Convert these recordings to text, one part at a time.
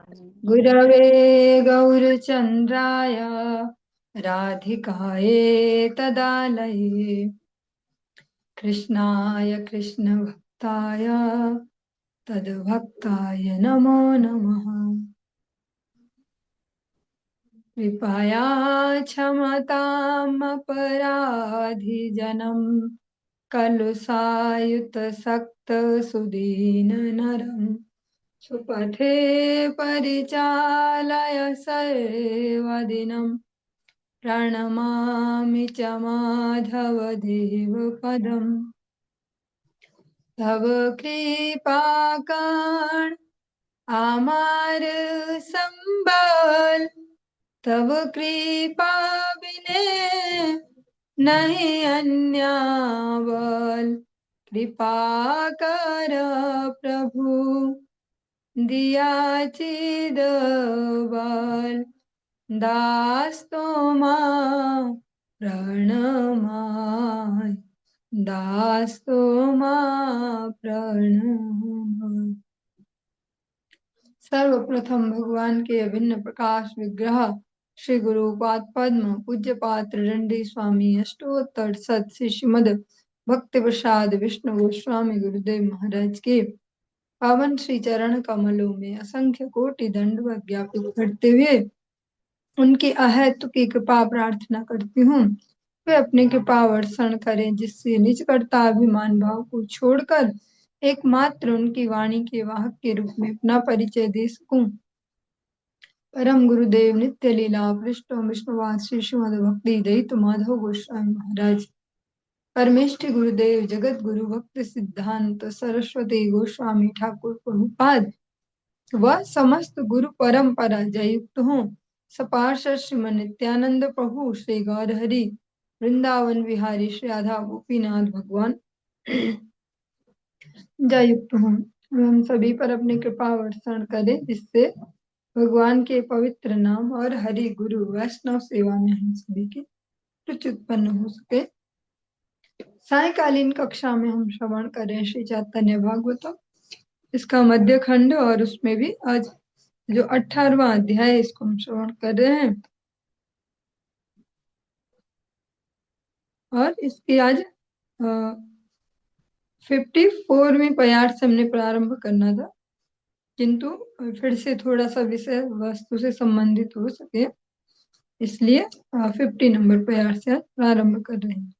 गुरवे गौरचन्द्राय राधिकायै तदालये कृष्णाय कृष्णभक्ताय तद्भक्ताय नमो नमः। कृपया क्षमतामपराधिजनं खलु सायुतसक्तसुदीननरम् सुपथे परिचालय सर्वदिनं प्रणमामि च माधवदेवपदम्। तव कृपाकर्ण आमार संबल तव कृपा बिने नहीं अन्य बल। कृपा कर प्रभु दिया चिद बल दास तोमा प्रणमाय दास तोमा प्रणमाय। सर्वप्रथम भगवान के अभिन्न प्रकाश विग्रह श्री गुरुपाद पद्म पूज्य पात्र दंडी स्वामी अष्टोत्तर सत श्री श्रीमद भक्ति प्रसाद विष्णु गोस्वामी गुरुदेव महाराज के पावन श्री चरण कमलों में असंख्य कोटि दंडवत ज्ञापित करते हुए उनकी अहेतु की कृपा प्रार्थना करती हूँ। वे अपनी कृपा वर्षण करें जिससे निज कर्ता अभिमान भाव को छोड़कर एकमात्र उनकी वाणी के वाहक के रूप में अपना परिचय दे सकूं। परम गुरुदेव नित्य लीला पृष्ठ विष्णुवाद श्री श्रीमद भक्ति दयित माधव गोस्वामी महाराज परमेष्ठि गुरुदेव जगत गुरु भक्ति सिद्धांत सरस्वती गोस्वामी ठाकुर प्रभुपाद व समस्त गुरु परंपरा जयुक्त हो। सपार्षद श्रीमन नित्यानंद प्रभु श्री गौर हरि वृंदावन विहारी श्री राधा गोपीनाथ भगवान जयुक्त हो। हम सभी पर अपनी कृपा वर्षण करें जिससे भगवान के पवित्र नाम और हरि गुरु वैष्णव सेवा में हम सभी की रुचि उत्पन्न हो सके। सायकालीन कक्षा में हम श्रवण करें श्री चैतन्य भागवतम इसका मध्य खंड और उसमें भी आज जो 18वां अध्याय है इसको हम श्रवण कर रहे हैं और इसकी आज 54वीं पयार से हमने प्रारंभ करना था किंतु फिर से थोड़ा सा विषय वस्तु से संबंधित हो सके इसलिए 50 नंबर पयार से आज प्रारंभ कर रहे हैं।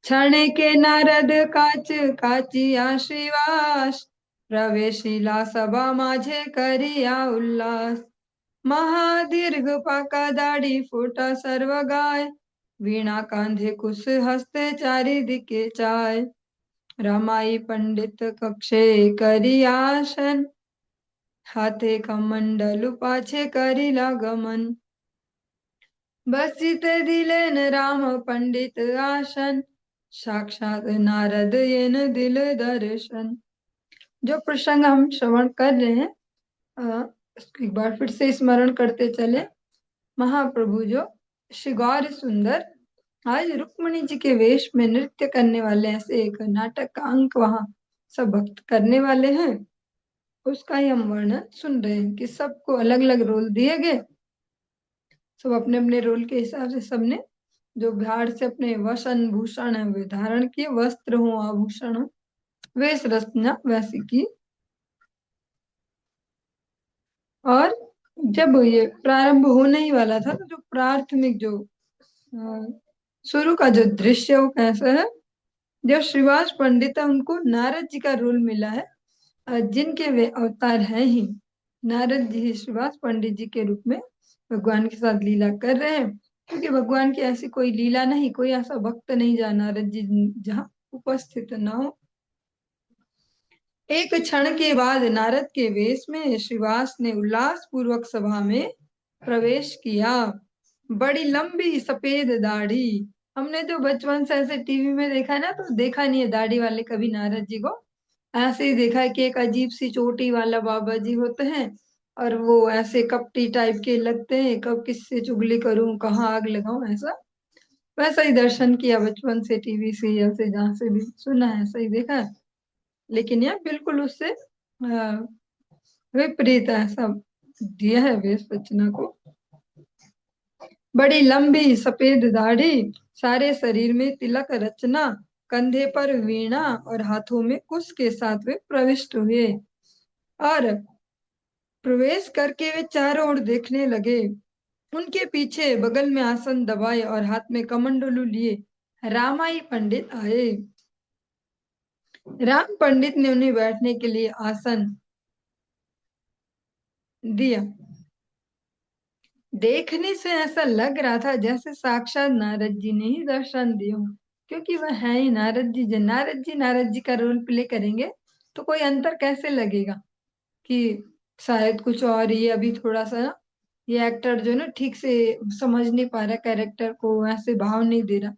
क्षण के नारद काच काचिया श्रीवास प्रवेशिला सभा माझे करिया उल्लास महादीर्घ पाका दाढी फोटा सर्व गाय वीणा कांधे कुश हस्ते चारी दिके चाय रमाई पंडित कक्षे करी आसन हाथे कमंडलु पाछे करिला गमन बसिते दिलेन राम पंडित आसन साक्षात नारद येन दिल दर्शन। जो प्रसंग हम श्रवण कर रहे हैं एक बार फिर से स्मरण करते चले। महाप्रभु जो श्री गौर सुंदर आज रुक्मणी जी के वेश में नृत्य करने वाले ऐसे एक नाटक का अंक वहां सब भक्त करने वाले हैं उसका ही हम वर्णन सुन रहे हैं कि सबको अलग अलग रोल दिए गए। सब अपने अपने रोल के हिसाब से सबने जो बिहार से अपने वसन भूषण है वे धारण किए वस्त्र हो आभूषण हो वेश रचना वैसी की। और जब ये प्रारंभ होने ही वाला था तो जो प्राथमिक जो शुरू का जो दृश्य वो कैसा है जब श्रीवास पंडित है उनको नारद जी का रोल मिला है जिनके वे अवतार हैं ही नारद जी श्रीवास पंडित जी के रूप में भगवान के साथ लीला कर रहे हैं क्योंकि भगवान की ऐसी कोई लीला नहीं कोई ऐसा भक्त नहीं जहाँ नारद जी जहाँ उपस्थित न हो। एक क्षण के बाद नारद के वेश में श्रीवास ने उल्लास पूर्वक सभा में प्रवेश किया। बड़ी लंबी सफेद दाढ़ी हमने जो बचपन से ऐसे टीवी में देखा है ना तो देखा नहीं है दाढ़ी वाले कभी नारद जी को ऐसे ही देखा है कि एक अजीब सी चोटी वाला बाबा जी होते हैं और वो ऐसे कपटी टाइप के लगते हैं कब किससे चुगली करूं कहाँ आग लगाऊं ऐसा वैसा ही दर्शन किया बचपन से टीवी सीरियल से जहाँ से भी सुना है ऐसा ही देखा है। लेकिन यह बिल्कुल उससे विपरीत ऐसा दिया है वेश रचना को। बड़ी लंबी सफेद दाढ़ी, सारे शरीर में तिलक रचना, कंधे पर वीणा और हाथों में कुश के साथ वे प्रविष्ट हुए। और प्रवेश करके वे चारों ओर देखने लगे। उनके पीछे बगल में आसन दबाए और हाथ में कमंडलू लिए रामाई पंडित आए। राम पंडित ने उन्हें बैठने के लिए आसन दिया। देखने से ऐसा लग रहा था जैसे साक्षात नारद जी ने ही दर्शन दिए हों, क्योंकि वह है ही नारद जी। नारद जी का रोल प्ले करेंगे तो कोई अंतर कैसे लगेगा कि शायद कुछ और ही है। अभी थोड़ा सा ना ये एक्टर जो है ना ठीक से समझ नहीं पा रहा कैरेक्टर को, ऐसे भाव नहीं दे रहा।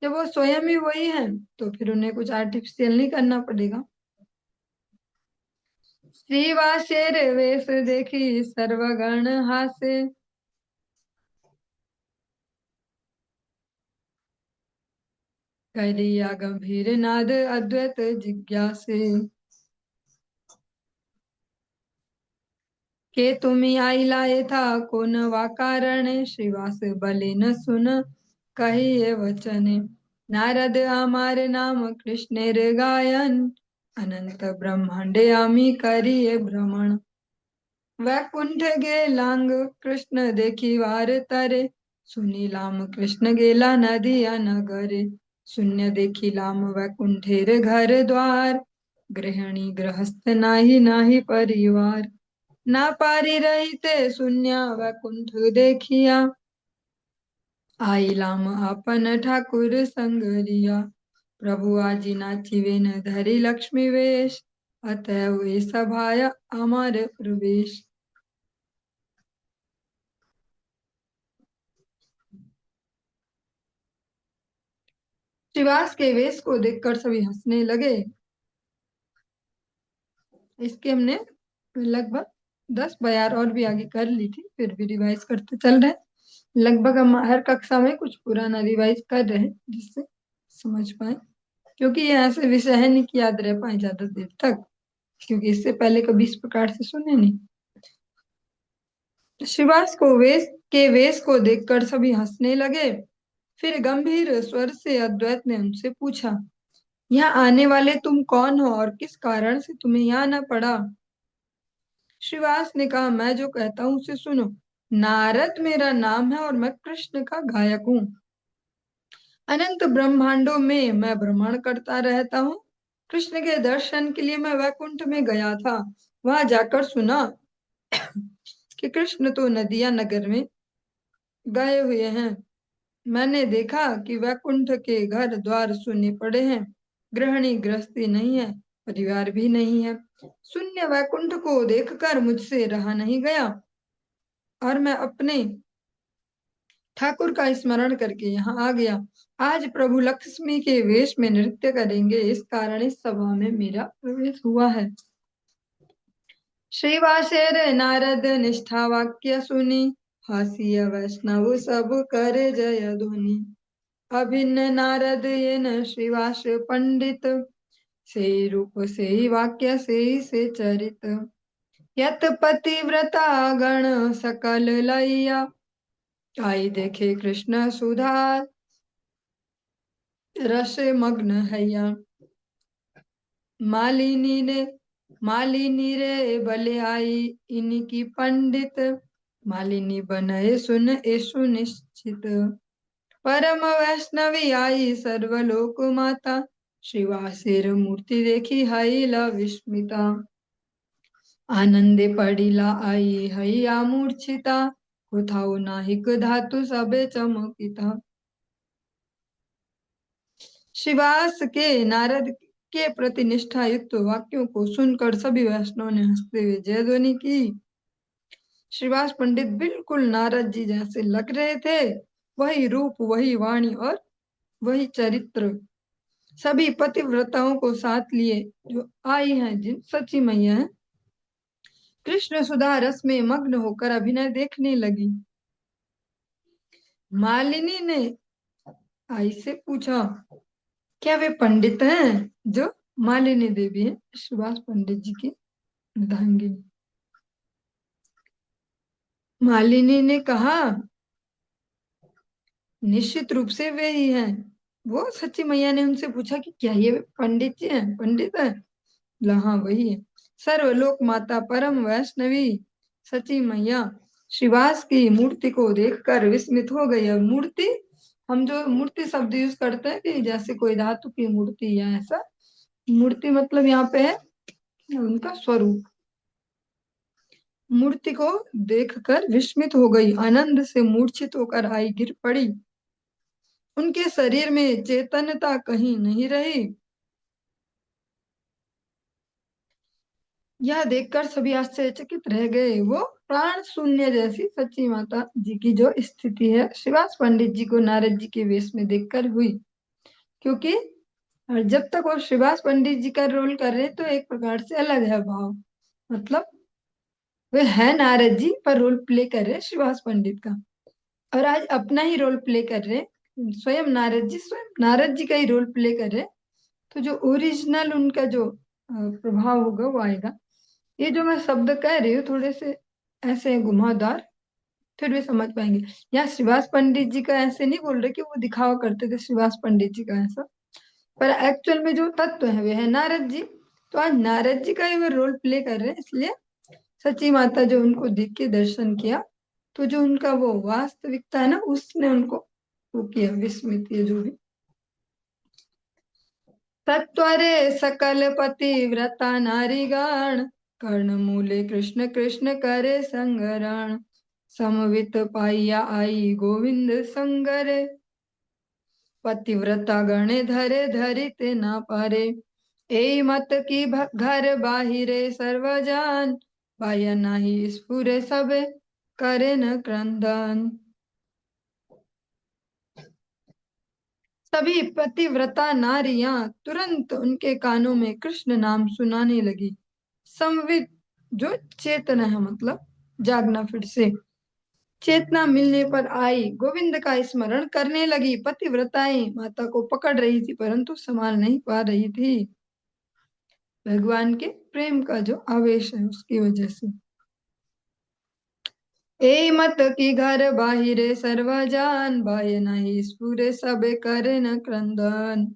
जब वो स्वयं ही वही है तो फिर उन्हें कुछ आर्टिफिशियल नहीं करना पड़ेगा। श्रीवासेर वेश देखी सर्वगण हासे, करिया गंभीर नाद अद्वैत जिज्ञासे, के तुम्ही आई लाए था कौन वा कारण, श्रीवास बले न सुन कहिए वचन, नारद हमारे नाम कृष्णेर गायन, अनंत ब्रह्मांडे आमी करिए भ्रमण, वैकुंठ गे लांग कृष्ण देखी वार तरे, सुनी लाम कृष्ण गेला नदिया नगरे, शून्य देखी लाम वैकुंठेर घर द्वार, गृहिणी गृहस्थ नाही नाही परिवार, ना पारी रहिते शून्य वैकुंठ देखिया, आई लाम आपन ठाकुर संग लिया, प्रभु आजी नाचिवे न धरी लक्ष्मी वेश, अतएव ए सभाया अमर प्रवेश। श्रीवास के वेश को देखकर सभी हंसने लगे। इसके हमने लगभग 10 बयार और भी आगे कर ली थी, फिर भी रिवाइज करते चल रहे हैं। लगभग हम हर कक्षा में कुछ पुराना रिवाइज कर रहे हैं जिससे समझ पाए, क्योंकि ये ऐसे विषय है नहीं कि याद रह पाए ज्यादा देर तक, क्योंकि इससे पहले कभी इस प्रकार से सुने नहीं। श्रीवास को वेश को देखकर सभी हंसने लगे। फिर गंभीर स्वर से अद्वैत ने उनसे पूछा, यहाँ आने वाले तुम कौन हो और किस कारण से तुम्हें यहाँ आना पड़ा। श्रीवास ने कहा, मैं जो कहता हूँ उसे सुनो। नारद मेरा नाम है और मैं कृष्ण का गायक हूँ। अनंत ब्रह्मांडों में मैं भ्रमण करता रहता हूँ। कृष्ण के दर्शन के लिए मैं वैकुंठ में गया था। वहां जाकर सुना कि कृष्ण तो नदिया नगर में गए हुए हैं। मैंने देखा कि वैकुंठ के घर द्वार शून्य पड़े हैं, गृहिणी गृहस्थी नहीं है, परिवार भी नहीं है। शून्य वैकुंठ को देखकर मुझसे रहा नहीं गया और मैं अपने ठाकुर का स्मरण करके यहाँ आ गया। आज प्रभु लक्ष्मी के वेश में नृत्य करेंगे, इस कारण इस सभा में मेरा प्रवेश हुआ है। श्रीवासेर नारद निष्ठा वाक्य सुनी, हास्य वैष्णव सब करे जय ध्वनि, अभिन्न नारद ये न श्रीवास पंडित, से रूप से ही वाक्य से चरित, यत पतिव्रता गण सकल लैया, आई देखे कृष्ण सुधा रस मग्न हैया, मालिनी ने मालिनी रे भले आई इनकी पंडित, मालिनी बनए सुन ए सुनिश्चित, परम वैष्णवी आई सर्वलोक माता, श्रीवासेर मूर्ति देखी हैला विस्मिता, आनंदे पडिला आई हैया मूर्छिता, कोथाओ नाहिक धातु सबे चमकिता। श्रीवास के नारद के प्रति निष्ठा युक्त वाक्यों को सुनकर सभी वैष्णव ने हंसते हुए जय ध्वनि की। श्रीवास पंडित बिल्कुल नारद जी जैसे लग रहे थे, वही रूप, वही वाणी और वही चरित्र। सभी पतिव्रताओं को साथ लिए जो आई हैं, जिन सची मैया हैं, कृष्ण सुधा रस में मग्न होकर अभिनय देखने लगी। मालिनी ने आई से पूछा, क्या वे पंडित हैं? जो मालिनी देवी है, सुभाष पंडित जी की अर्धांगिनी। मालिनी ने कहा, निश्चित रूप से वे ही हैं। वो सच्ची मैया ने उनसे पूछा कि क्या ये पंडित जी हैं, पंडित है? बोला, हाँ वही है। सर्वलोक माता परम वैष्णवी सची मैया श्रीवास की मूर्ति को देखकर विस्मित हो गई। अब मूर्ति, हम जो मूर्ति शब्द यूज करते हैं कि जैसे कोई धातु की मूर्ति या ऐसा, मूर्ति मतलब यहाँ पे है उनका स्वरूप। मूर्ति को देखकर विस्मित हो गई, आनंद से मूर्छित होकर आई, गिर पड़ी। उनके शरीर में चेतनता कहीं नहीं रही। यह देखकर सभी आश्चर्यचकित रह गए। वो प्राण शून्य जैसी सच्ची माता जी की जो स्थिति है श्रीवास पंडित जी को नारद जी के वेश में देखकर हुई। क्योंकि जब तक वो श्रीवास पंडित जी का रोल कर रहे तो एक प्रकार से अलग है भाव, मतलब वे है नारद जी पर रोल प्ले कर रहे श्रीवास पंडित का, और आज अपना ही रोल प्ले कर रहे, स्वयं नारद जी का ही रोल प्ले कर रहे। तो जो ओरिजिनल उनका जो प्रभाव होगा वो आएगा। ये जो मैं शब्द कह रही हूँ थोड़े से ऐसे घुमावदार, फिर भी समझ पाएंगे। यहाँ श्रीवास पंडित जी का ऐसे नहीं बोल रहे कि वो दिखावा करते थे श्रीवास पंडित जी का ऐसा, पर एक्चुअल में जो तत्व है वे है नारद जी। तो आज नारद जी का ही वो रोल प्ले कर रहे हैं, इसलिए सची माता जो उनको देख के दर्शन किया, तो जो उनका वो वास्तविकता है ना उसने उनको वो किया विस्मित, ये जो भी तत्वरे सकल पतिव्रता नारीगण कर्ण मूले कृष्ण कृष्ण करे संगरण समवित पाइया आई गोविंद संगरे पतिव्रता गणे धरे धरि ते ना पारे ए मत की घर बाहिरे सर्वजान पाया नाही स्फुरे सबे करे न क्रंदन। सभी पतिव्रता नारियां तुरंत उनके कानों में कृष्ण नाम सुनाने लगी। संवित जो चेतना है, मतलब जागना, फिर से चेतना मिलने पर आई गोविंद का स्मरण करने लगी। पतिव्रताएं माता को पकड़ रही थी परंतु संभाल नहीं पा रही थी, भगवान के प्रेम का जो आवेश है उसकी वजह से। ए मत की घर बाहिरे सर्वजान बाह्य नहीं स्फुरे सबे करे न क्रंदन।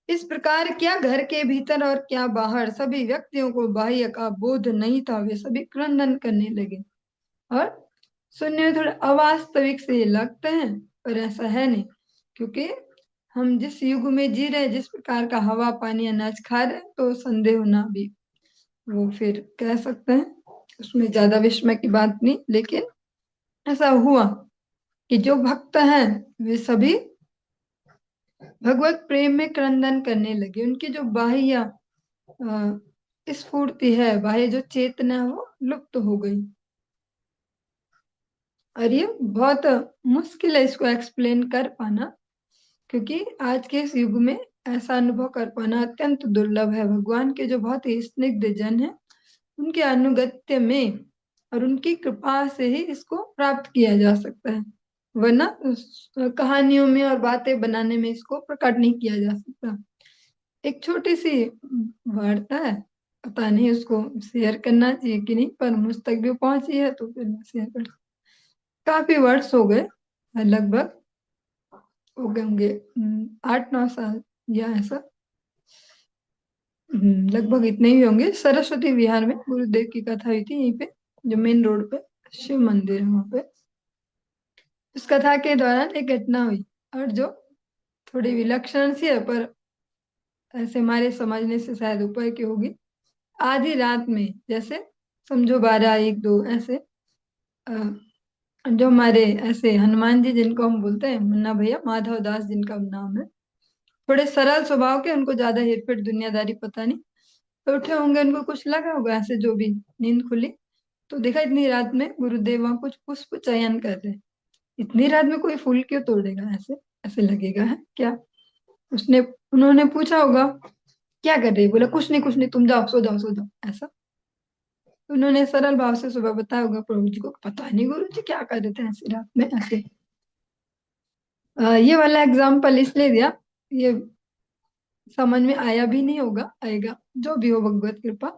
इस प्रकार क्या घर के भीतर और क्या बाहर सभी व्यक्तियों को बाह्य का बोध नहीं था, वे सभी क्रंदन करने लगे। और सुनने में थोड़े अवास्तविक से लगते हैं पर ऐसा है नहीं, क्योंकि हम जिस युग में जी रहे हैं, जिस प्रकार का हवा पानी अनाज खा रहे हैं, तो संदेह होना भी वो फिर कह सकते हैं, उसमें ज्यादा विस्मय की बात नहीं। लेकिन ऐसा हुआ कि जो भक्त हैं वे सभी भगवत प्रेम में क्रंदन करने लगे। उनकी जो बाह्य स्फूर्ति है, बाह्य जो चेतना है वो लुप्त हो गई। और ये बहुत मुश्किल है इसको एक्सप्लेन कर पाना, क्योंकि आज के इस युग में ऐसा अनुभव कर पाना अत्यंत दुर्लभ है। भगवान के जो बहुत ही स्निग्ध जन है उनके अनुगत्य में और उनकी कृपा से ही इसको प्राप्त किया जा सकता है, वरना कहानियों में और बातें बनाने में इसको प्रकट नहीं किया जा सकता। एक छोटी सी वार्ता है, पता नहीं उसको शेयर करना चाहिए कि नहीं, पर मुझ तक भी पहुंची है तो फिर मैं शेयर कर। काफी वर्ष हो गए, लगभग हो गए होंगे 8-9 साल या ऐसा, लगभग इतने ही होंगे। सरस्वती विहार में गुरुदेव की कथा हुई थी, यहीं पे जो मेन रोड पे शिव मंदिर है वहां पे। उस कथा के दौरान एक घटना हुई और जो थोड़ी विलक्षण सी है, पर ऐसे हमारे समझने से शायद ऊपर की होगी। आधी रात में, जैसे समझो 12-1-2 ऐसे, अ, जो हमारे ऐसे हनुमान जी जिनको हम बोलते हैं मुन्ना भैया, माधव दास जिनका नाम है, थोड़े सरल स्वभाव के, उनको ज्यादा हेरफेर दुनियादारी पता नहीं। तो उठे होंगे, उनको कुछ लगा होगा ऐसे, जो भी नींद खुली तो देखा इतनी रात में गुरुदेव वहां कुछ पुष्प चयन कर रहे। इतनी रात में कोई फूल क्यों तोड़ेगा, ऐसे ऐसे लगेगा है क्या। उसने उन्होंने पूछा होगा क्या कर रही, बोला कुछ नहीं कुछ नहीं, तुम जाओ सो जाओ सो जाओ ऐसा। तो उन्होंने सरल भाव से सुबह बताया होगा प्रभु जी को, पता नहीं गुरु जी क्या कर रहे थे ऐसी रात में ऐसे। ये वाला एग्जाम्पल इसलिए दिया, ये समझ में आया भी नहीं होगा, आएगा जो भी हो भगवत कृपा।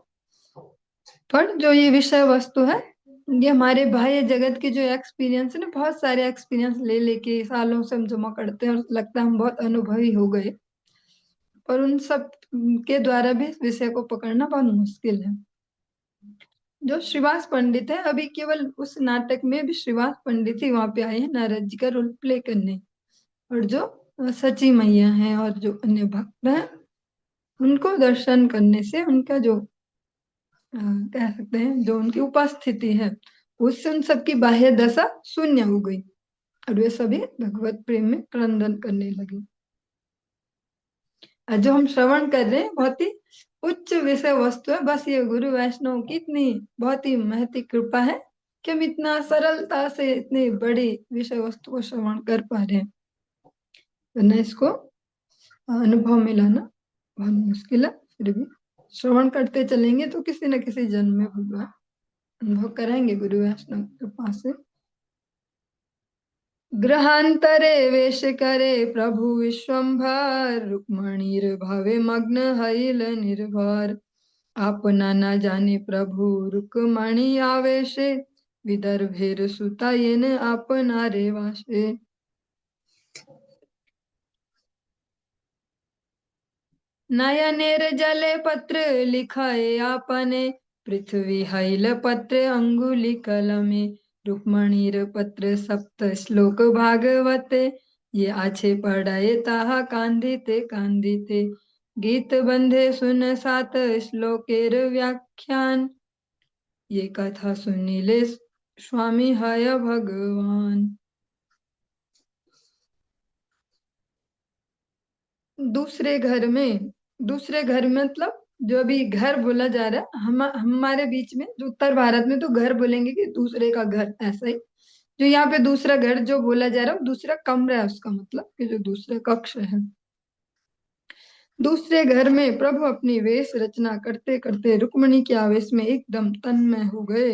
पर जो ये विषय वस्तु है ये हमारे बाह्य जगत के जो एक्सपीरियंस है ना, बहुत सारे एक्सपीरियंस ले लेके सालों से हम जमा करते हैं और लगता है हम बहुत अनुभवी हो गए, पर उन सब के द्वारा भी इस विषय को पकड़ना बहुत मुश्किल है। जो श्रीवास पंडित है, अभी केवल उस नाटक में भी श्रीवास पंडित ही वहां पे आए हैं नारद जी का रोल प्ले करने, और जो सची मैया हैं और जो अन्य भक्त हैं उनको दर्शन करने से उनका जो कह सकते हैं जो उनकी उपस्थिति है, उससे उन सबकी बाह्य दशा शून्य हो गई और वे सभी भगवत प्रेम में क्रंदन करने लगे। जो हम श्रवण कर रहे हैं बहुत ही उच्च विषय वस्तु है, बस ये गुरु वैष्णव की इतनी बहुत ही महती कृपा है कि हम इतना सरलता से इतनी बड़ी विषय वस्तु को श्रवण कर पा रहे हैं, वरना इसको अनुभव में लाना बहुत मुश्किल है। फिर भी श्रवण करते चलेंगे तो किसी न किसी जन्म में भगवान अनुभव कराएंगे गुरु वैष्णव के पास से। ग्रहांतरे वेश करे प्रभु विश्वम्भर, रुक्मणीर भावे मग्न हईल निर्भर, आपना न जाने प्रभु रुक्मणी आवेशे, विदर्भेर सुतायन आपना रे वासे। नयनेर जले पत्र लिखाए आपने, पृथ्वी हैल पत्र अंगुली कलमे, रुक्मणीर पत्र सप्त श्लोक भागवते, ये आछे पढ़ाए ताहा कांदिते कांदिते, गीत बंधे सुन सात श्लोकेर व्याख्यान, ये कथा सुनिले स्वामी हय भगवान। दूसरे घर में मतलब जो अभी घर बोला जा रहा है हमारे बीच में, जो उत्तर भारत में तो घर बोलेंगे कि दूसरे का घर, ऐसा ही जो यहाँ पे दूसरा घर जो बोला जा रहा है वो दूसरा कमरा है, उसका मतलब कि जो दूसरा कक्ष है। दूसरे घर में प्रभु अपनी वेश रचना करते करते रुक्मणी के आवेश में एकदम तन्मय हो गए।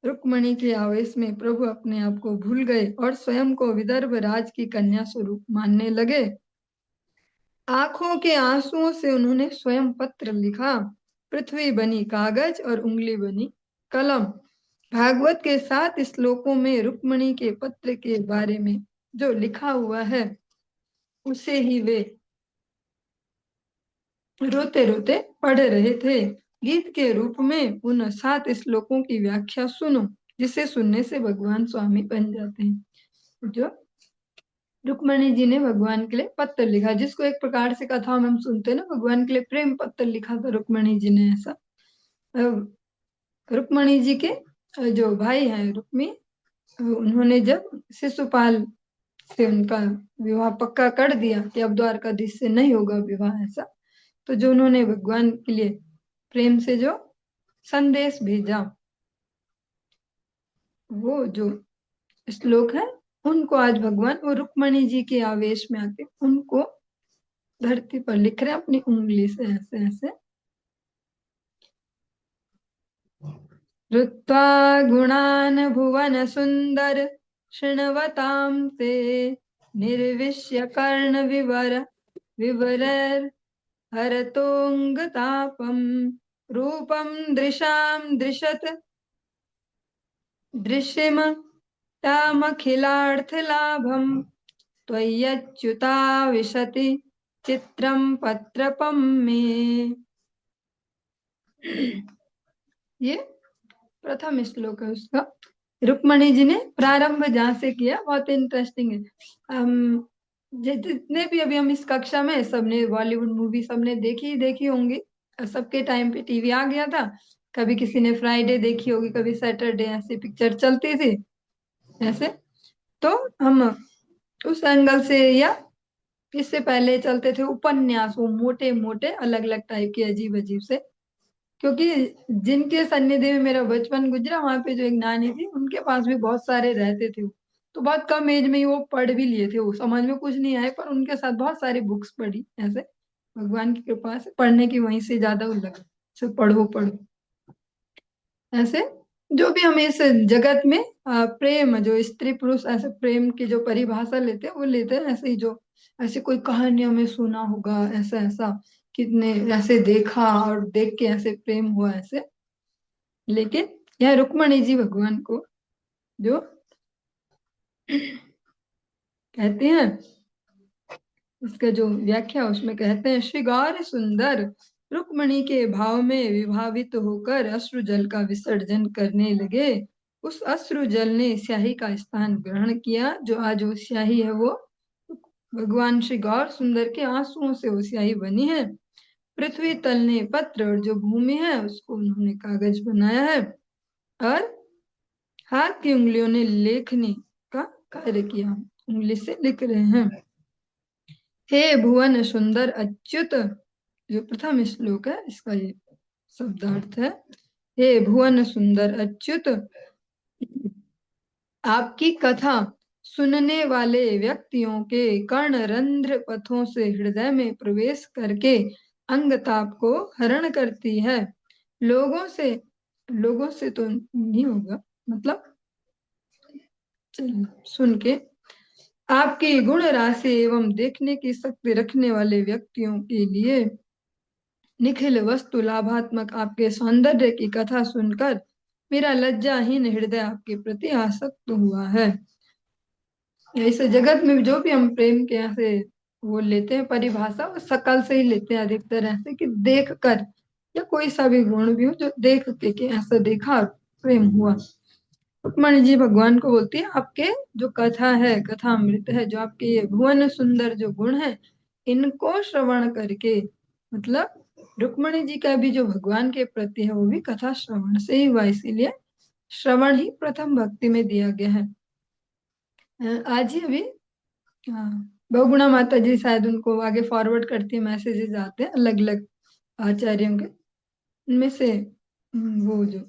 रुक्मणी के आवेश में प्रभु अपने आप को भूल गए और स्वयं को विदर्भ राज की कन्या स्वरूप मानने लगे। आंखों के आंसुओं से उन्होंने स्वयं पत्र लिखा, पृथ्वी बनी कागज और उंगली बनी कलम। भागवत के 7 श्लोकों में रुक्मणी के पत्र के बारे में जो लिखा हुआ है उसे ही वे रोते रोते पढ़ रहे थे। गीत के रूप में उन 7 श्लोकों की व्याख्या सुनो, जिसे सुनने से भगवान स्वामी बन जाते हैं। जो रुक्मणी जी ने भगवान के लिए पत्र लिखा, जिसको एक प्रकार से कथा में हम सुनते हैं ना, भगवान के लिए प्रेम पत्र लिखा था रुक्मणी जी ने, ऐसा। रुक्मणी जी के जो भाई हैं रुक्मी, उन्होंने जब शिशुपाल से उनका विवाह पक्का कर दिया कि अब द्वारकाधीश से नहीं होगा विवाह, ऐसा, तो जो उन्होंने भगवान के लिए प्रेम से जो संदेश भेजा, वो जो श्लोक है उनको आज भगवान वो रुक्मणी जी के आवेश में आके उनको धरती पर लिख रहे हैं अपनी उंगली से, ऐसे ऐसे। ऋत्वा गुणान् भुवन सुंदर शृण्वतां ते, निर्विश्य कर्ण विवर हरतोऽङ्गतापम्, रूपं दृशां दृशत दृश्यमतामखिलार्थलाभं, त्वय्यच्युताविशति चित्रं पत्रपं मे। ये प्रथम श्लोक है उसका। रुक्मणी जी ने प्रारंभ जहाँ से किया बहुत इंटरेस्टिंग है। जितने भी अभी हम इस कक्षा में सबने बॉलीवुड मूवी सबने देखी होंगी, सबके टाइम पे टीवी आ गया था, कभी किसी ने फ्राइडे देखी होगी, कभी सैटरडे, ऐसे पिक्चर चलती थी ऐसे। तो हम उस एंगल से, या इससे पहले चलते थे उपन्यास, वो मोटे मोटे अलग अलग टाइप के अजीब अजीब से, क्योंकि जिनके सन्निधि में मेरा बचपन गुजरा वहां पे जो एक नानी थी उनके पास भी बहुत सारे रहते थे, तो बहुत कम एज में ही वो पढ़ भी लिए थे, वो समझ में कुछ नहीं आए पर उनके साथ बहुत सारी बुक्स पढ़ी ऐसे, भगवान की कृपा से पढ़ने की वहीं से ज्यादा वो लगा, सिर्फ पढ़ो पढ़ो ऐसे। जो भी हम इस जगत में प्रेम, जो स्त्री पुरुष ऐसे प्रेम की जो परिभाषा लेते हैं वो लेते हैं ऐसे ही, जो ऐसे कोई कहानियों में सुना होगा ऐसा ऐसा, कितने ऐसे देखा और देख के ऐसे प्रेम हुआ ऐसे, लेकिन यह रुक्मणी जी भगवान को जो कहते हैं, इसका जो व्याख्या उसमें कहते हैं, श्रृंगार सुंदर रुक्मणी के भाव में विभावित होकर अश्रु जल का विसर्जन करने लगे। उस अश्रु जल ने स्याही का स्थान ग्रहण किया। जो आज वो स्याही है वो भगवान श्री गौर सुंदर के आंसुओं से वो स्याही बनी है। पृथ्वी तल ने पत्र और जो भूमि है उसको उन्होंने कागज बनाया है, और हाथ की उंगलियों ने लेखनी का कार्य किया, उंगली से लिख रहे हैं। हे भुवन सुंदर अच्युत, जो प्रथम श्लोक है इसका ये शब्दार्थ है। हे भुवन सुंदर अच्युत, आपकी कथा सुनने वाले व्यक्तियों के कर्ण रंध्र पथों से हृदय में प्रवेश करके अंगताप को हरण करती है। लोगों से तो नहीं होगा, मतलब सुन के आपकी गुण राशि एवं देखने की शक्ति रखने वाले व्यक्तियों के लिए निखिल वस्तु लाभात्मक आपके सौंदर्य की कथा सुनकर मेरा लज्जाहीन हृदय आपके प्रति आसक्त हुआ है। इस जगत में जो भी हम प्रेम के यहाँ से वो लेते हैं परिभाषा, वो सकल से ही लेते हैं अधिकतर, ऐसे कि देख कर, या कोई सा भी गुण भी हो जो देख के कि ऐसा देखा और प्रेम हुआ। रुक्मणी जी भगवान को बोलती है, आपके जो कथा है, कथा अमृत है, जो आपके ये भुवन सुंदर जो गुण है, इनको श्रवण करके, मतलब रुक्मणी जी का भी जो भगवान के प्रति है वो भी कथा श्रवण से ही हुआ, इसीलिए श्रवण ही प्रथम भक्ति में दिया गया है। आज ही अभी बहुगुणा माता जी शायद उनको आगे फॉरवर्ड करती है, मैसेजेस आते हैं अलग अलग आचार्यों के, उनमें से वो जो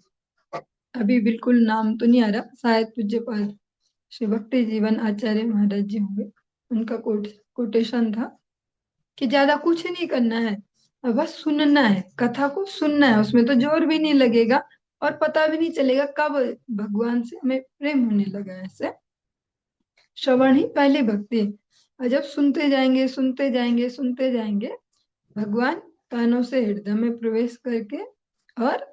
अभी बिल्कुल नाम तो नहीं आ रहा, शायद पूज्यपाद श्री भक्ति जीवन आचार्य महाराज जी होंगे, उनका कोटेशन था कि ज्यादा कुछ नहीं करना है, बस सुनना है, कथा को सुनना है, उसमें तो जोर भी नहीं लगेगा और पता भी नहीं चलेगा कब भगवान से हमें प्रेम होने लगा। ऐसे श्रवण ही पहली भक्ति है, और जब सुनते जाएंगे सुनते जाएंगे सुनते जाएंगे, भगवान कानों से हृदय में प्रवेश करके और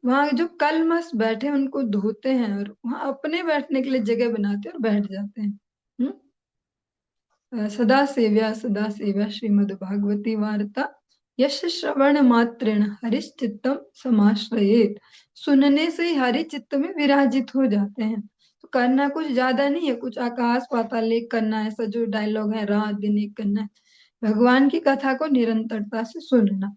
वहां जो कलमश बैठे उनको धोते हैं और वहां अपने बैठने के लिए जगह बनाते हैं और बैठ जाते हैं। सदा सेव्या श्रीमद् भागवती वार्ता यश श्रवण मात्रेण हरिश्चित्तम समाश्रयेत। सुनने से ही हरि चित्त में विराजित हो जाते हैं। तो करना कुछ ज्यादा नहीं है, कुछ आकाश पाताल एक करना है, ऐसा जो डायलॉग है रात दिन एक करना है, भगवान की कथा को निरंतरता से सुनना।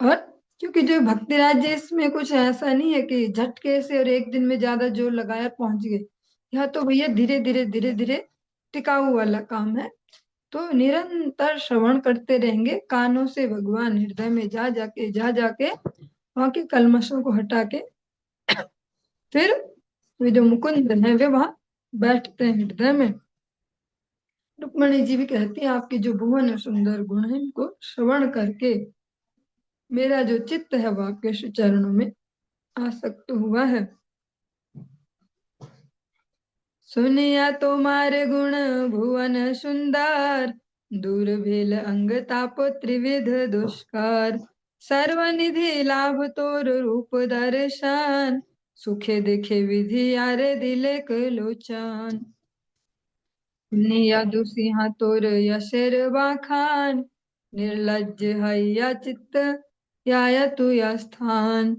और क्योंकि जो भक्ति राज्य इसमें कुछ ऐसा नहीं है कि झटके से और एक दिन में ज्यादा जोर लगाया पहुंच गए, यह तो भैया धीरे धीरे धीरे धीरे टिकाऊ वाला काम है। तो निरंतर श्रवण करते रहेंगे, कानों से भगवान हृदय में जा जाके वहां के कल्मशों को हटा के फिर वे जो मुकुंद है वे वहां बैठते हैं हृदय में। रुक्मणी जी भी कहती है, आपके जो भुवन सुंदर गुण है इनको श्रवण करके मेरा जो चित्त है वो आपके श्री चरणों में आसक्त हुआ है। सुनिया तुम्हारे गुण भुवन सुंदर, दूर भेल अंग ताप त्रिविध दुष्कर, सर्वनिधि लाभ तोर रूप दर्शन, सुखे देखे विधि आरे दिले लोचन। निया दुसिहा तोर यशेर बाखान, निर्लज हैया चित्त या तु स्थान,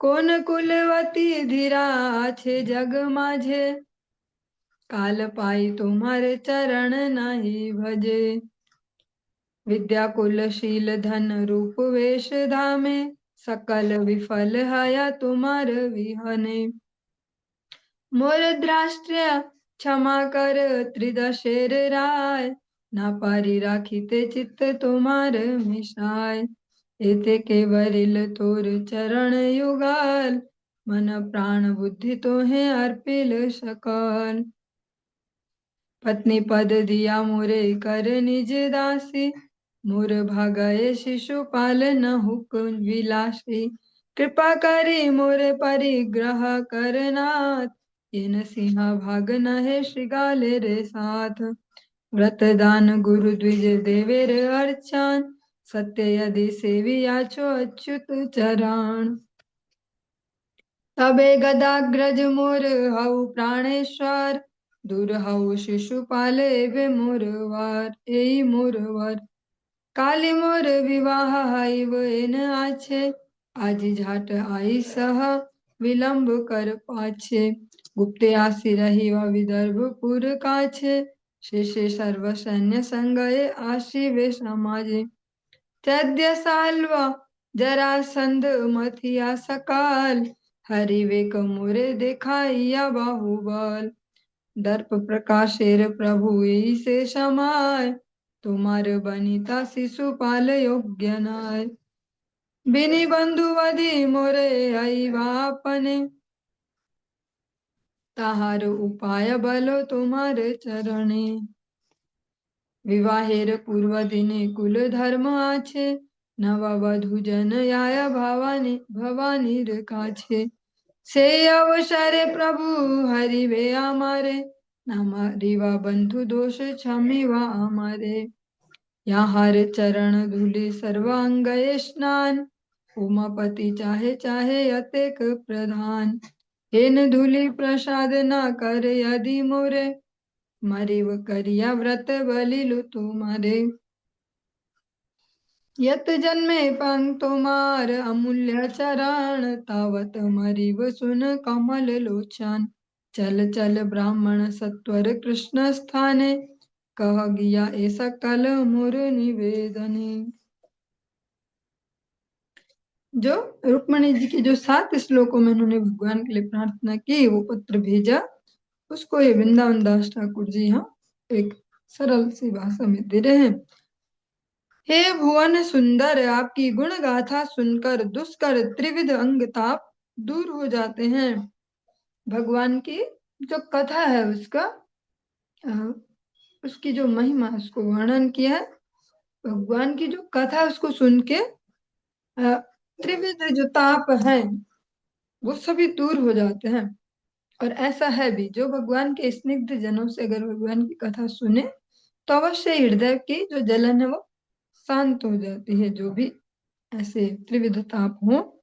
कोन कुलवती धीरा छे जग माझे, काल पाई तुम्हारे चरण नहीं भजे, विद्या कुलशील धन रूप वेश धामे, सकल विफल हया तुम्हार विहने, मोर द्राष्ट्र क्षमा कर त्रिदशेर राय, ना पारी राखीते चित्त तुम्हार मिशाय, एते केवरिल तोर चरण युगाल, मन प्राण बुद्धि तोहे अर्पिल सकल, पत्नी पद दिया मोरे कर निज दासी, मोर भागये शिशु पालन हुक विलासी, कृपा करी मोरे परिग्रह करनाथ, येन सिंहा भाग नहे श्रीगाले रे साथ, व्रत दान गुरु द्विज देवेर अर्चन, सत्य यदि सेवी आचो अच्युत चरण। तबे गदाग्रज मोर हऊ प्राणेश्वर, दूर हऊ शिशुपाल एवे मोर वार, एई मोर वर। काली मोर विवाह हईब एन आछे, आज झाट आई सह विलंब कर पाछे। गुप्ते आसी रही व विदर्भपुर काछे, शेषे सर्व सैन्य संगए आशी वे समाजे। चैद्य साल्व जरासंध मथिया सकाल, हरिवेक मोरे देखाइया बाहुबल। दर्प प्रकाशेर प्रभु एई से समाय, तुमार बनिता शिशुपाल योग्य नाय। बिनि बंधु वधि मोरे अइबा अपने, ताहार उपाय बलो तुमार चरणे। विवाहेर पूर्व दिने कुल धर्म आछे, नव वधु जन आय भवानीर काछे। से अवसरे प्रभु हरिवे आमारे, नामरिवा बंधु दोष क्षमिवा आमारे। याहार चरण धूलि सर्वांग स्नान, उमापति चाहे चाहे अतेक प्रधान। हेन धूलि प्रसाद न कर यदि मोरे, मरिव करिया व्रत बलिलु तुम्हारे। यत जन्मे पंग तुम्हार अमूल्य चरण, तावत मरिव सुन कमल लोचन। चल चल ब्राह्मण सत्वर कृष्ण स्थाने, कह गया ए सकल मोर निवेदने। जो रुक्मणी जी की जो 7 श्लोकों में उन्होंने भगवान के लिए प्रार्थना की, वो पत्र भेजा, उसको ये वृंदावन दास ठाकुर जी यहाँ एक सरल सी भाषा में दे रहे हैं। हे भुवन सुंदर, आपकी गुण गाथा सुनकर दुष्कर त्रिविध अंग ताप दूर हो जाते हैं। भगवान की जो कथा है उसकी जो महिमा, उसको वर्णन किया है। भगवान की जो कथा है उसको सुन के त्रिविध जो ताप है वो सभी दूर हो जाते हैं। और ऐसा है भी, जो भगवान के स्निग्ध जनों से अगर भगवान की कथा सुने तो अवश्य हृदय की जो जलन है वो शांत हो जाती है, जो भी ऐसे त्रिविध ताप हो।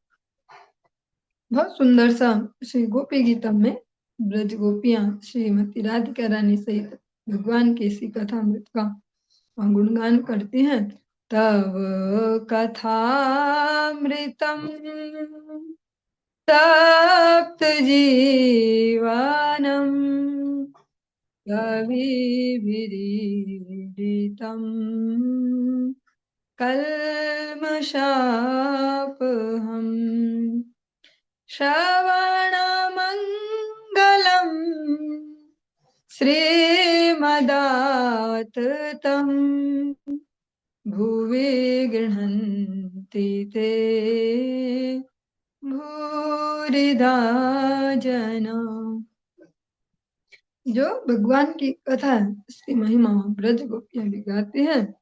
बहुत सुंदर सा श्री गोपी गीतम में ब्रज गोपियां श्रीमती राधिका रानी सहित भगवान की इसी कथामृत का गुणगान करती हैं। तव कथामृतम तप्त जीवनम, कविभिरीडितम कल्मषापहम्। श्रवणमङ्गलम् श्रीमदाततं, भुवि गृह्णन्ति ते भूरिदा जना। जो भगवान की कथा है उसकी महिमा ब्रज गोपियां भी गाती हैं।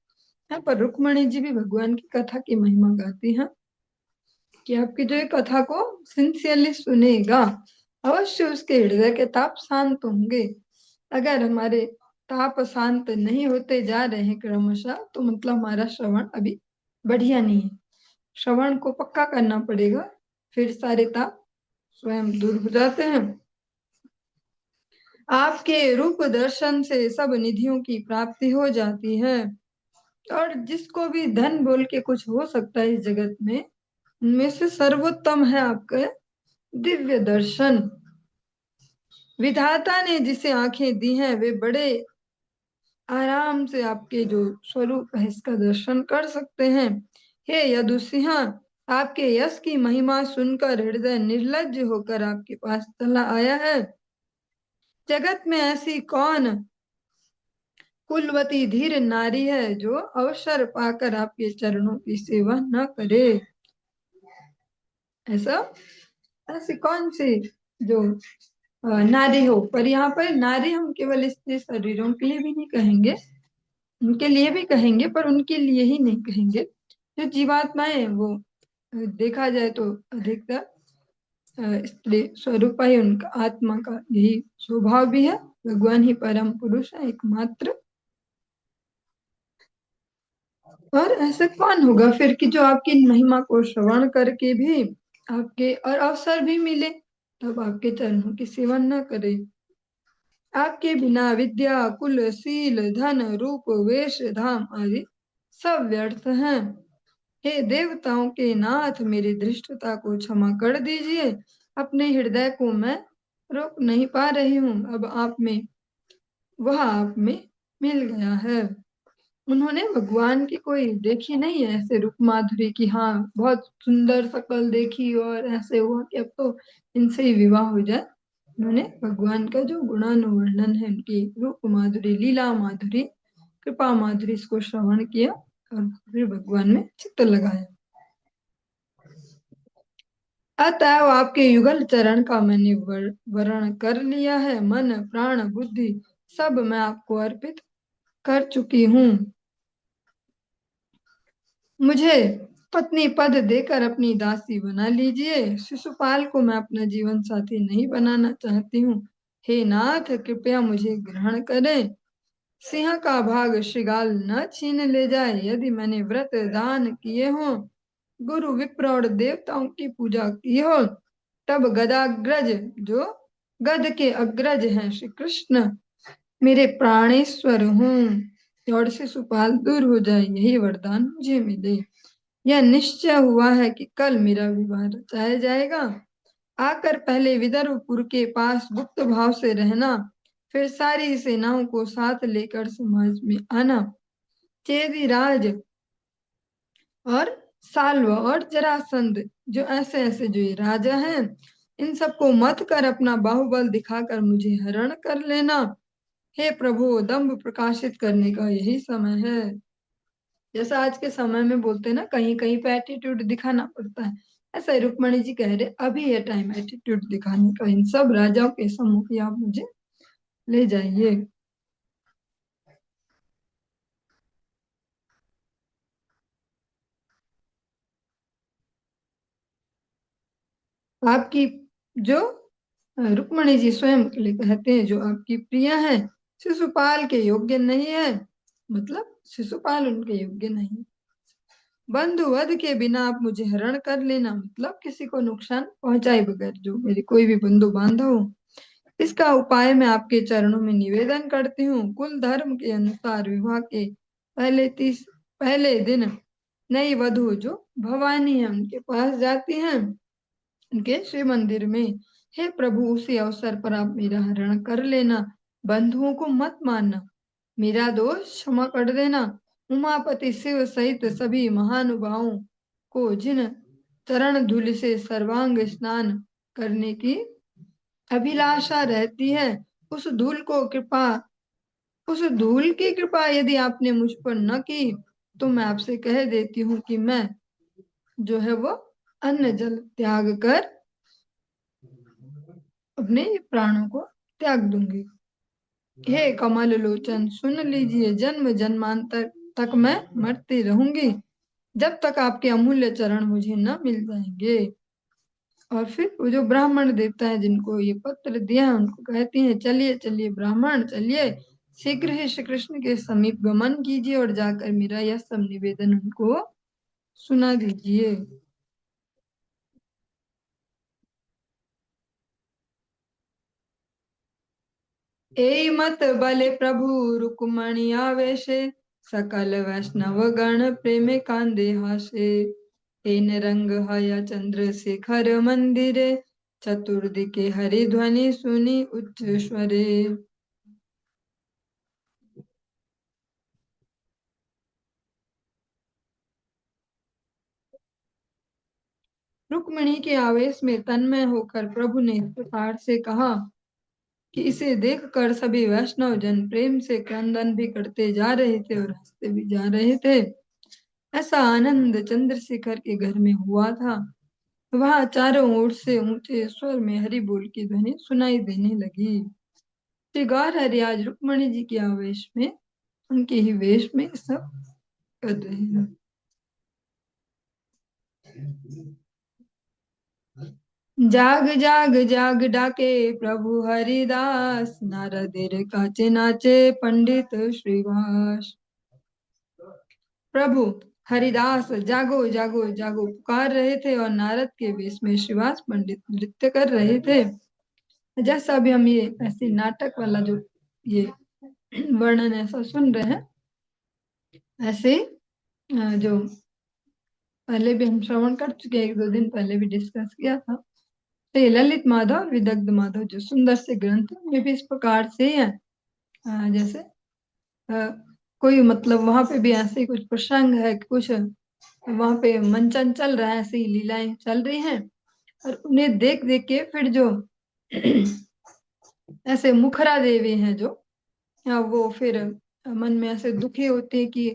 यहाँ पर रुक्मणी जी भी भगवान की कथा की महिमा गाती हैं कि आपकी जो ये कथा को सिंसियरली सुनेगा अवश्य उसके हृदय के ताप शांत होंगे। अगर हमारे ताप शांत नहीं होते जा रहे हैं क्रमशः, तो मतलब हमारा श्रवण अभी बढ़िया नहीं है। श्रवण को पक्का करना पड़ेगा, फिर सारे ताप स्वयं दूर हो जाते हैं। आपके रूप दर्शन से सब निधियों की प्राप्ति हो जाती है। और जिसको भी धन बोल के कुछ हो सकता है इस जगत में, उनमें से सर्वोत्तम है आपका दिव्य दर्शन। विधाता ने जिसे आंखें दी हैं वे बड़े आराम से आपके जो स्वरूप है इसका दर्शन कर सकते हैं। हे यदुसिंह, आपके यश की महिमा सुनकर हृदय निर्लज्ज होकर आपके पास चला आया है। जगत में ऐसी कौन कुलवती धीर नारी है जो अवसर पाकर आपके चरणों की सेवा न करे। ऐसा ऐसी कौन सी जो नारी हो। पर यहाँ पर नारी हम केवल स्त्री शरीरों के लिए भी नहीं कहेंगे, उनके लिए भी कहेंगे, पर उनके लिए ही नहीं कहेंगे। जो जीवात्माएं वो देखा जाए तो अधिकतर स्त्री स्वरूप ही उनका आत्मा का यही स्वभाव भी है। भगवान ही परम पुरुष है एकमात्र। और ऐसे कौन होगा फिर कि जो आपकी महिमा को श्रवण करके भी आपके और अवसर भी मिले। तब आपके चरणों की सेवा न करे। आपके बिना विद्या, कुल, शील, धन, रूप, वेश, धाम आदि सब व्यर्थ हैं। हे देवताओं के नाथ, मेरी धृष्टता को क्षमा कर दीजिए। अपने हृदय को मैं रोक नहीं पा रही हूँ। अब आप में वह आप में मिल गया है। उन्होंने भगवान की कोई देखी नहीं है ऐसे रूप माधुरी की, हाँ बहुत सुंदर शकल देखी और ऐसे हुआ कि अब तो इनसे ही विवाह हो जाए। उन्होंने भगवान का जो गुणानुवर्णन है, उनकी रूप माधुरी, लीला माधुरी, कृपा माधुरी, इसको श्रवण किया और फिर भगवान में चित्त लगाया। अतएव आपके युगल चरण का मैंने वर्ण कर लिया है। मन, प्राण, बुद्धि सब मैं आपको अर्पित कर चुकी हूँ। मुझे पत्नी पद देकर अपनी दासी बना लीजिए। शिशुपाल को मैं अपना जीवन साथी नहीं बनाना चाहती हूँ। हे नाथ, कृपया मुझे ग्रहण करें। सिंह का भाग श्रृगाल न छीन ले जाए। यदि मैंने व्रत दान किए हों, गुरु विप्र और देवताओं की पूजा की हो, तब गदाग्रज, जो गद के अग्रज हैं श्री कृष्ण, मेरे प्राणेश्वर हूँ और शिशुपाल दूर हो जाए, यही वरदान मुझे मिले। यह निश्चय हुआ है कि कल मेरा विवाह रचाया जाएगा। आकर पहले विदर्भपुर के पास गुप्त भाव से रहना, फिर सारी सेनाओं को साथ लेकर समाज में आना। चेदी राज और साल्व और जरासंध, जो ऐसे ऐसे जो ये राजा हैं, इन सबको मत कर अपना बाहुबल दिखाकर मुझे हरण कर लेना। हे प्रभु, दंभ प्रकाशित करने का यही समय है। जैसा आज के समय में बोलते हैं ना, कहीं कहीं पे एटीट्यूड दिखाना पड़ता है, ऐसा ही रुक्मणी जी कह रहे, अभी ये टाइम एटीट्यूड दिखाने का। इन सब राजाओं के सम्मुख आप मुझे ले जाइए। आपकी जो रुक्मणी जी स्वयं के लिए कहते हैं, जो आपकी प्रिया है, शिशुपाल के योग्य नहीं है। मतलब शिशुपाल उनके योग्य नहीं। बंधु वध के बिना आप मुझे हरण कर लेना, मतलब किसी को नुकसान पहुंचाए बगैर जो मेरे कोई भी बंधु बांधव हो। इसका उपाय मैं आपके चरणों में निवेदन करती हूँ। कुल धर्म के अनुसार विवाह के पहले दिन नई वधु जो भवानी है उनके पास जाती हैं, उनके श्री मंदिर में। हे प्रभु, उसी अवसर पर आप मेरा हरण कर लेना। बंधुओं को मत मानना, मेरा दोष क्षमा कर देना। उमापति शिव सहित सभी महानुभावों को जिन चरण धूलि से सर्वांग स्नान करने की अभिलाषा रहती है, उस धूल को कृपा उस धूल की कृपा यदि आपने मुझ पर न की, तो मैं आपसे कह देती हूँ कि मैं जो है वो अन्न जल त्याग कर अपने प्राणों को त्याग दूंगी। हे कमल लोचन, सुन लीजिए, जन्म जन्मांतर तक मैं मरती रहूंगी, जब तक आपके अमूल्य चरण मुझे न मिल जाएंगे। और फिर वो जो ब्राह्मण देवता है जिनको ये पत्र दिया है, उनको कहती हैं, चलिए चलिए ब्राह्मण, चलिए शीघ्र ही श्री कृष्ण के समीप गमन कीजिए और जाकर मेरा यह सब निवेदन उनको सुना दीजिए। ए मत बले प्रभु रुक्मणी आवेशे, सकल वैष्णव गण प्रेम कांदे हासे। एन रंग हया चंद्र शेखर मंदिरे, चतुर्दिके हरि ध्वनि सुनी उच्च स्वरे। रुक्मिणी के आवेश में तन्मय होकर प्रभु ने इस प्रकार से कहा कि इसे देखकर सभी वैष्णव जन प्रेम से क्रंदन भी करते जा रहे थे और हंसते भी जा रहे थे। ऐसा आनंद चंद्रशेखर के घर में हुआ था। वहां चारों ओर से ऊंचे स्वर में हरि बोल की ध्वनि सुनाई देने लगी। श्री गौर हरि आज रुक्मणी जी के आवेश में, उनके ही वेश में सब कर रहे हैं। जाग जाग जाग डाके प्रभु हरिदास, नारदेर काचे नाचे पंडित श्रीवास। प्रभु हरिदास जागो जागो जागो पुकार रहे थे और नारद के वेश में श्रीवास पंडित नृत्य कर रहे थे। जैसा अभी हम ये ऐसे नाटक वाला जो ये वर्णन ऐसा सुन रहे हैं, ऐसे जो पहले भी हम श्रवण कर चुके हैं, एक दो दिन पहले भी डिस्कस किया था। तो ये ललित माधव और विदग्ध माधव जो सुंदर से ग्रंथ हैं, ये भी इस प्रकार से ही है। जैसे कोई मतलब वहां पे भी ऐसे ही कुछ प्रसंग है, कुछ वहां पे मंचन चल रहा है, ऐसी लीलाएं चल रही हैं, और उन्हें देख देख के फिर जो ऐसे मुखरा देवी हैं जो वो फिर मन में ऐसे दुखी होते हैं कि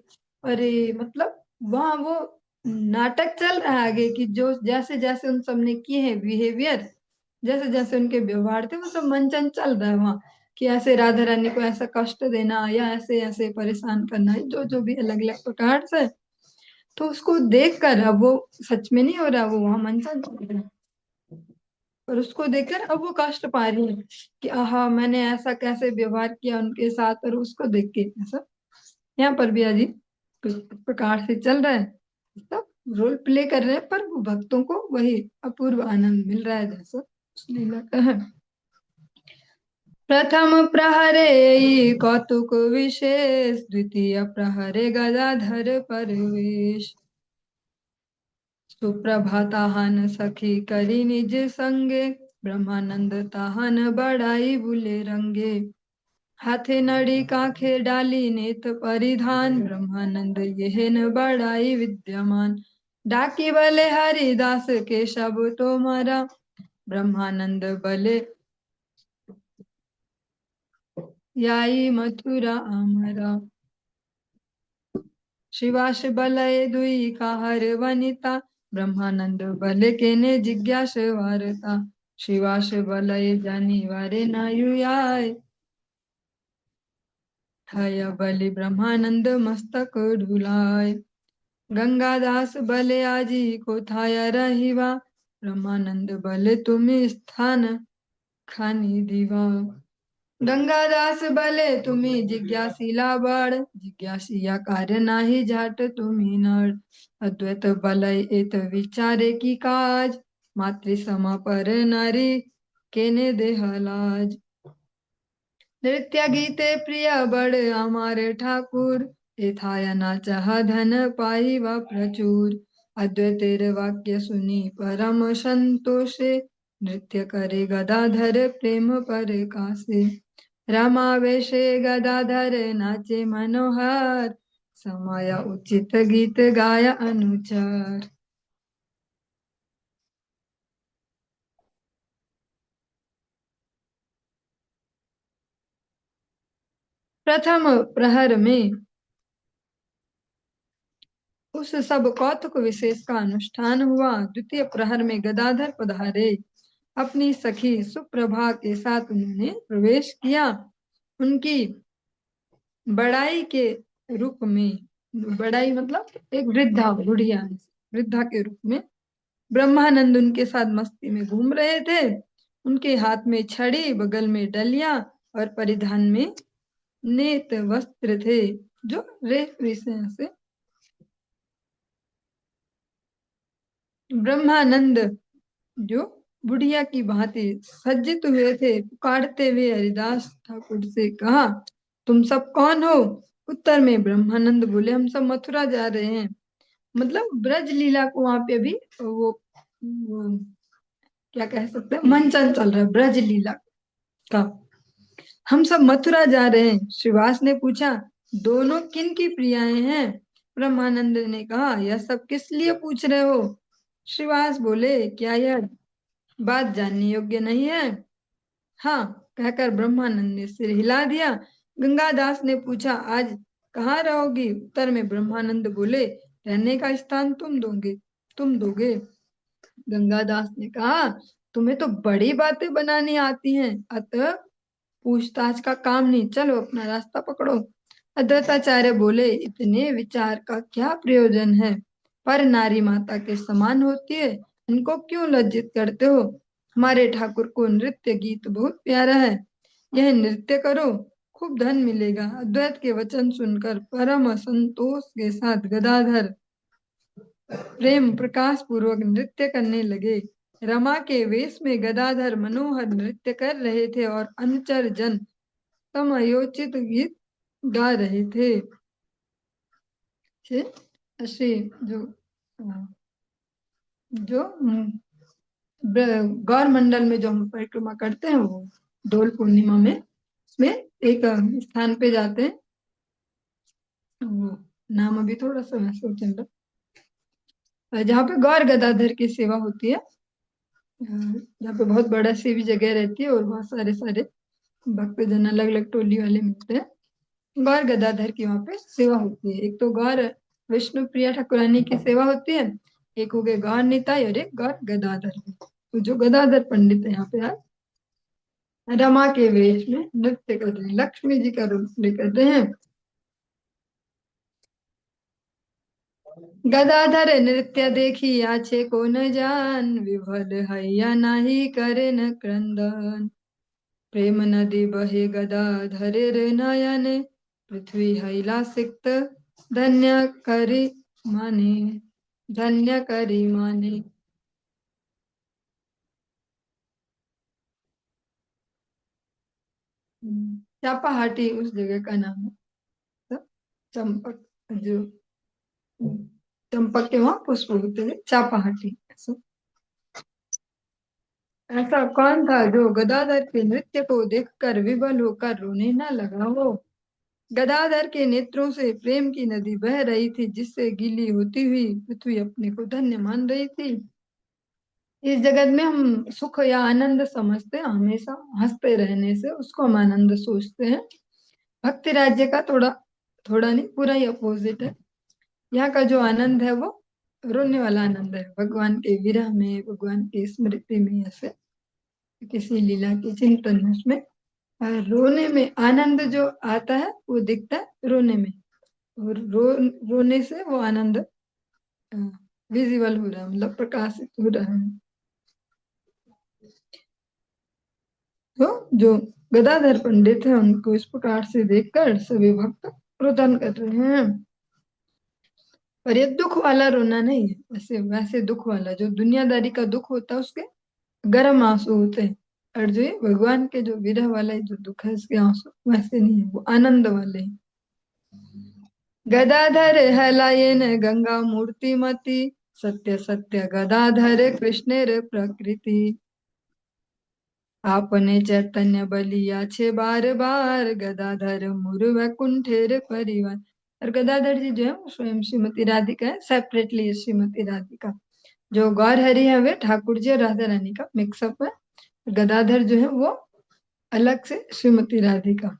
अरे मतलब वहां वो नाटक चल रहा है आगे कि जो जैसे जैसे उन सब ने किए हैं बिहेवियर, जैसे जैसे उनके व्यवहार थे, वो सब मंचन चल रहा है वहां कि ऐसे राधा रानी को ऐसा कष्ट देना या ऐसे ऐसे परेशान करना, जो जो भी अलग अलग प्रकार से। तो उसको देख कर अब वो सच में नहीं हो रहा, वो वहां मंचन चल रहा है, और उसको देखकर अब वो कष्ट पा रही है कि आहा मैंने ऐसा कैसे व्यवहार किया उनके साथ, और उसको देख के ऐसा यहाँ पर भी अजीब कुछ प्रकार से चल रहा है, सब रोल प्ले कर रहे हैं, पर वो भक्तों को वही अपूर्व आनंद मिल रहा है जैसा उस लीला का है। प्रथम प्रहरे कौतुक विशेष, द्वितीय प्रहरे गदाधर परवेश। सुप्रभाताहन सखी करी निज संगे, ब्रह्मानंद ताहन बढ़ाई बुले रंगे। हाथे नड़ी काखे डाली नेत परिधान, ब्रह्मानंद यह न बढ़ाई विद्यमान। डाकी बले हरिदास के शब तो मरा, ब्रह्मानंद बले याई मथुरा अमरा। शिवाश बलय दुई काहर वनिता, ब्रह्मानंद बल के ने जिज्ञास वारता। शिवाश बलय जानी वारे नायु आय, हय बलि ब्रह्मानंद मस्तक ढुलाय। गंगादास बले आजी को थाया रहिवा, ब्रह्मानंद बले तुम्हें स्थान खानी दीवा। गंगादास बले तुम्ही जिज्ञासीला बळ, जिज्ञासिया कार्य नाही झाट तुम्ही नळ। अद्वैत बलय एत विचारे की काज, मातृ समा पर नारी केने देहलाज। नृत्य गीते प्रिय बड़ हमारे ठाकुर, एथाया ना चाह धन पाई व प्रचुर। अद्वैतेर वाक्य सुनी परम संतोषे, नृत्य करे गदाधर प्रेम पर कासे। रमावेशे गदाधर नाचे मनोहर, समाया उचित गीत गाया अनुचार। प्रथम प्रहर में उस सब कौतुक विशेष का अनुष्ठान हुआ। द्वितीय प्रहर में गदाधर पधारे, अपनी सखी सुप्रभा के साथ उन्होंने प्रवेश किया। उनकी बड़ाई के रूप में, बड़ाई मतलब एक वृद्धा बुढ़िया, वृद्धा के रूप में ब्रह्मानंद उनके साथ मस्ती में घूम रहे थे। उनके हाथ में छड़ी, बगल में डलिया और परिधान में नेत वस्त्र थे जो रेशमी से ब्रह्मानंद जो बुढ़िया की भांति सज्जित हुए थे। पुकारते हुए हरिदास ठाकुर से कहा, तुम सब कौन हो? उत्तर में ब्रह्मानंद बोले, हम सब मथुरा जा रहे हैं। मतलब ब्रज लीला को वहां पे अभी वो क्या कह सकते हैं, मंचन चल रहा है ब्रज लीला का। हम सब मथुरा जा रहे हैं। श्रीवास ने पूछा, दोनों किन की प्रियाएं हैं? ब्रह्मानंद ने कहा, यह सब किस लिए पूछ रहे हो? श्रीवास बोले, क्या यह बात जानने योग्य नहीं है? हाँ, कहकर ब्रह्मानंद ने सिर हिला दिया। गंगादास ने पूछा, आज कहाँ रहोगी? उत्तर में ब्रह्मानंद बोले, रहने का स्थान तुम दोगे। गंगादास ने कहा, तुम्हें तो बड़ी बातें बनानी आती हैं, अतः पूछताछ का काम नहीं, चलो अपना रास्ता पकड़ो। अद्वैताचार्य बोले, इतने विचार का क्या प्रयोजन है? पर नारी माता के समान होती है, इनको क्यों लज्जित करते हो? हमारे ठाकुर को नृत्य गीत बहुत प्यारा है, यह नृत्य करो, खूब धन मिलेगा। अद्वैत के वचन सुनकर परम संतोष के साथ गदाधर प्रेम प्रकाश पूर्वक नृत्य करने लगे। रमा के वेश में गदाधर मनोहर नृत्य कर रहे थे और अनुचर जन समयोचित गीत गा रहे थे। ऐसे जो जो गौर मंडल में जो हम परिक्रमा करते हैं वो डोल पूर्णिमा में उसमें एक स्थान पे जाते हैं। वो नाम अभी थोड़ा सा मैं सोच रहा, जहाँ पे गौर गदाधर की सेवा होती है, जहाँ पे बहुत बड़ा सी भी जगह रहती है और बहुत सारे सारे भक्त जन अलग अलग टोली वाले मिलते हैं। गौर गदाधर की वहाँ पे सेवा होती है। एक तो गौर विष्णु प्रिया ठाकुरानी की सेवा होती है, एक हो गए गौर निताई और एक गौर गदाधर। तो जो गदाधर पंडित है यहाँ पे आज रमा के वेश में नृत्य कर रहे हैं, लक्ष्मी जी का रूप लेकर रहे हैं। गदाधर नृत्य देखी आछे को न जान, विभल हैया नाही करे न क्रंदन। प्रेम नदी बहे गदाधर नयन, पृथ्वी हैला सिक्त धन्य करी माने, धन्य करी माने। चापाहाटी उस जगह का नाम है। तो चंपक जो चंपक के वहां पुष्प होते हैं, चापाहाटी। ऐसा ऐसा कौन था जो गदाधर के नृत्य को देखकर विवल होकर रोने न लगा हो। गदाधर के नेत्रों से प्रेम की नदी बह रही थी, जिससे गीली होती हुई पृथ्वी अपने को धन्य मान रही थी। इस जगत में हम सुख या आनंद समझते हैं, हमेशा हंसते रहने से उसको हम आनंद सोचते हैं। भक्ति राज्य का थोड़ा थोड़ा नहीं, पूरा ही अपोजिट है। यहाँ का जो आनंद है वो रोने वाला आनंद है, भगवान के विरह में, भगवान की स्मृति में, ऐसे किसी लीला के चिंतन में, उसमें रोने में आनंद जो आता है वो दिखता है रोने में। और रोने से वो आनंद विजिबल हो रहा है, मतलब प्रकाशित हो रहा है। तो जो गदाधर पंडित है उनको इस प्रकार से देखकर सभी भक्त रोदन कर रहे हैं। पर ये दुख वाला रोना नहीं है, वैसे वैसे दुख वाला जो दुनियादारी का दुख होता है उसके गर्म आंसू होते हैं। और जो ये भगवान के जो विरह वाला जो दुख है इसके आंसू वैसे नहीं है, वो आनंद वाले हैं। गदाधर हलायन गंगा मूर्तिमती, सत्य सत्य गदाधर कृष्णेर प्रकृति। आपने चैतन्य बलिया छे बार बार, गदाधर मुर वैकुंठेर परिवार। और गदाधर जी जो है वो स्वयं श्रीमती राधिका है, सेपरेटली श्रीमती राधिका। जो गौर हरि है वे ठाकुर जी और राधा रानी का मिक्सअप है। गदाधर जो है वो अलग से श्रीमती राधिका।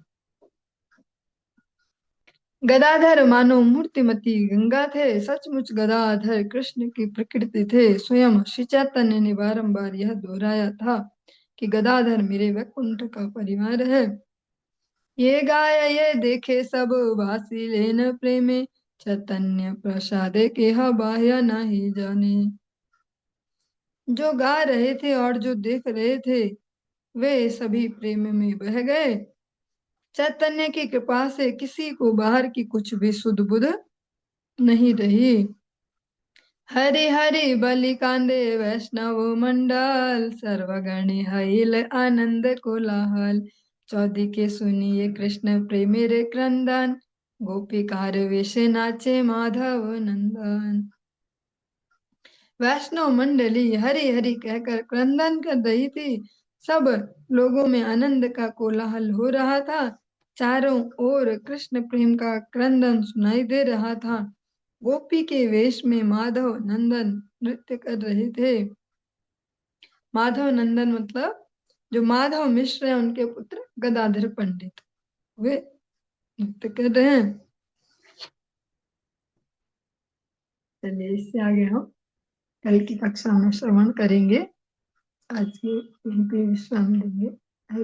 गदाधर मानो मूर्तिमती गंगा थे, सचमुच गदाधर कृष्ण की प्रकृति थे। स्वयं श्री चैतन्य ने बारंबार यह दोहराया था कि गदाधर मेरे वैकुंठ का परिवार है। ये गाय ये देखे सब भासी लेन प्रेमे, चैतन्य प्रसाद के बाह्य नहीं जाने। जो गा रहे थे और जो देख रहे थे वे सभी प्रेम में बह गए। चैतन्य की कृपा से किसी को बाहर की कुछ भी सुध बुध नहीं रही। हरि हरि बलि कांदे वैष्णव मंडल, सर्वगण हईल आनंद कोलाहल। चौदी के सुनिए कृष्ण प्रेमीर क्रंदन, गोपिकार वेश नाचे माधव नंदन। वैष्णव मंडली हरि हरि कहकर क्रंदन कर रही थी। सब लोगों में आनंद का कोलाहल हो रहा था। चारों ओर कृष्ण प्रेम का क्रंदन सुनाई दे रहा था। गोपी के वेश में माधव नंदन नृत्य कर रहे थे। माधव नंदन मतलब जो माधव मिश्र है उनके पुत्र गदाधर पंडित, वे नृत्य कर रहे हैं। चलिए इससे आगे हम कल की कक्षा में श्रवण करेंगे। आज के यहीं पे विश्राम देंगे। हरि